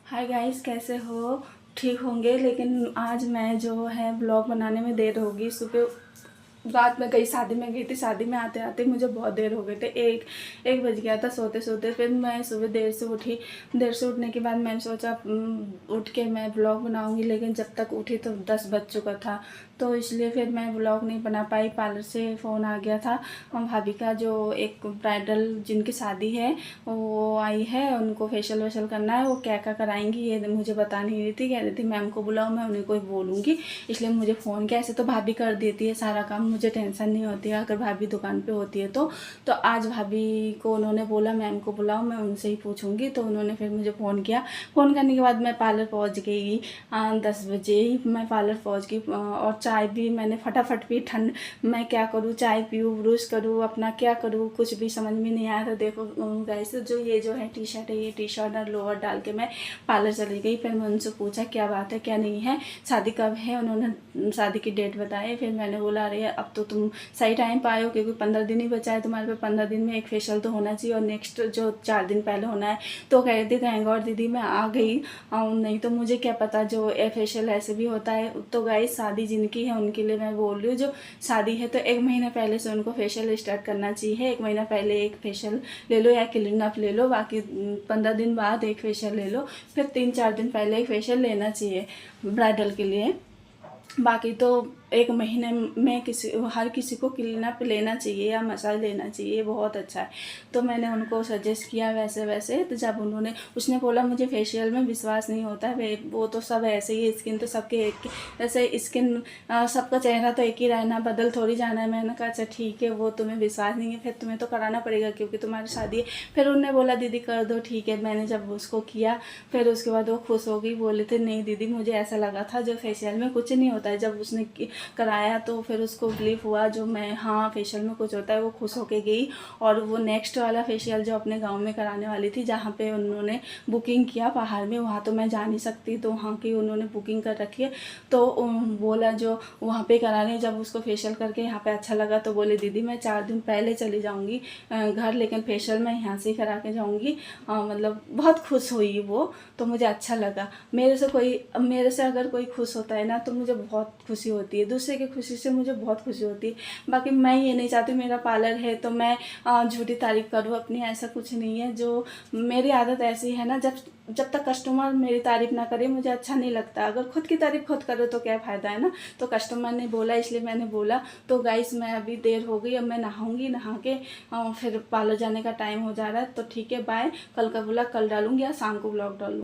Hi guys, कैसे हो? ठीक होंगे। लेकिन आज मैं जो है ब्लॉग बनाने में देर होगी। सुबह रात में गई, शादी में गई थी। शादी में आते आते मुझे बहुत देर हो गए थे। एक बज गया था सोते सोते। फिर मैं सुबह देर से उठी। देर से उठने के बाद मैंने सोचा उठ के मैं ब्लॉग बनाऊंगी, लेकिन जब तक उठी तो 10 बज चुका था। तो इसलिए फिर मैं ब्लॉग नहीं बना पाई। पार्लर से फ़ोन आ गया था भाभी का, जो एक ब्राइडल जिनकी शादी है वो आई है। उनको फेशियल वेशियल करना है। वो क्या क्या कराएंगी ये मुझे बता नहीं रही थी। कह रही थी मैम को बुलाओ, मैं उन्हें कोई बोलूँगी। इसलिए मुझे फ़ोन किया। ऐसे तो भाभी कर देती है सारा काम, मुझे टेंशन नहीं होती है अगर भाभी दुकान पे होती है तो आज भाभी को उन्होंने बोला मैम को बुलाओ, मैं उनसे ही पूछूंगी। तो उन्होंने फिर मुझे फ़ोन किया। फ़ोन करने के बाद मैं पार्लर पहुंच गई। 10 बजे ही मैं पार्लर पहुंच गई। और चाय भी मैंने फटाफट पी। ठंड मैं क्या करूँ, चाय पीऊँ, ब्रश करूँ, अपना क्या करूँ, कुछ भी समझ में नहीं आया था। देखो गाइस, जो ये जो है टी शर्ट है, ये टी शर्ट और लोअर डाल के मैं पार्लर चली गई। फिर मैं उनसे पूछा क्या बात है क्या नहीं है, शादी कब है। उन्होंने शादी की डेट बताई। फिर मैंने बोला अरे अब तो तुम सही टाइम पे आए हो, क्योंकि 15 दिन ही बचा है तुम्हारे पे। 15 दिन में एक फेशियल तो होना चाहिए और नेक्स्ट जो 4 दिन पहले होना है। तो कह रही थी थैंक गॉड दीदी मैं आ गई। नहीं तो मुझे क्या पता जो फेशियल ऐसे भी होता है। तो गाइस, शादी जिनकी है उनके लिए मैं बोल रही हूँ। जो शादी है तो 1 महीना पहले से उनको फेशियल स्टार्ट करना चाहिए। 1 महीना पहले एक फेशियल ले लो या क्लीन अप ले लो, बाकी 15 दिन बाद एक फेशियल ले लो। फिर 3-4 दिन पहले एक फेशियल लेना चाहिए ब्राइडल के लिए। बाकी तो 1 महीने में हर किसी को क्लीन अप लेना चाहिए या मसाज लेना चाहिए, बहुत अच्छा है। तो मैंने उनको सजेस्ट किया वैसे वैसे। तो जब उसने बोला मुझे फेशियल में विश्वास नहीं होता है, वो तो सब ऐसे ही, स्किन तो सबके एक जैसे स्किन, सबका चेहरा तो एक ही रहना, बदल थोड़ी जाना है। मैंने कहा अच्छा ठीक है, वो तुम्हें विश्वास नहीं है फिर तुम्हें तो कराना पड़ेगा क्योंकि तुम्हारी शादी है। फिर उन्होंने बोला दीदी कर दो, ठीक है। मैंने जब उसको किया फिर उसके बाद वो खुश हो गई। बोले थे नहीं दीदी मुझे ऐसा लगा था जो फेशियल में कुछ नहीं होता है। जब उसने कराया तो फिर उसको रिलीफ हुआ जो मैं हाँ फेशियल में कुछ होता है। वो खुश होके गई। और वो नेक्स्ट वाला फेशियल जो अपने गांव में कराने वाली थी, जहाँ पे उन्होंने बुकिंग किया पहाड़ में, वहाँ तो मैं जा नहीं सकती, तो वहाँ की उन्होंने बुकिंग कर रखी है। तो बोला जो वहाँ पे कराने, जब उसको फेशियल करके यहाँ पे अच्छा लगा तो बोले दीदी मैं 4 दिन पहले चली जाऊँगी घर, लेकिन फेशियल मैं यहाँ से ही करा के जाऊँगी। मतलब बहुत खुश हुई वो। तो मुझे अच्छा लगा। मेरे से अगर कोई खुश होता है ना तो मुझे बहुत खुशी होती है। दूसरे की खुशी से मुझे बहुत खुशी होती है। बाकी मैं ये नहीं चाहती मेरा पार्लर है तो मैं झूठी तारीफ करूँ अपनी, ऐसा कुछ नहीं है। जो मेरी आदत ऐसी है ना, जब तक कस्टमर मेरी तारीफ ना करे मुझे अच्छा नहीं लगता। अगर खुद की तारीफ खुद करो तो क्या फ़ायदा है ना। तो कस्टमर ने बोला इसलिए मैंने बोला। तो गाइस, मैं अभी देर हो गई, अब मैं नहाऊंगी। नहा के फिर पार्लर जाने का टाइम हो जा रहा है। तो ठीक है, बाय। कल का ब्लॉग कल डालूंगी या शाम को ब्लॉग डालूंगी।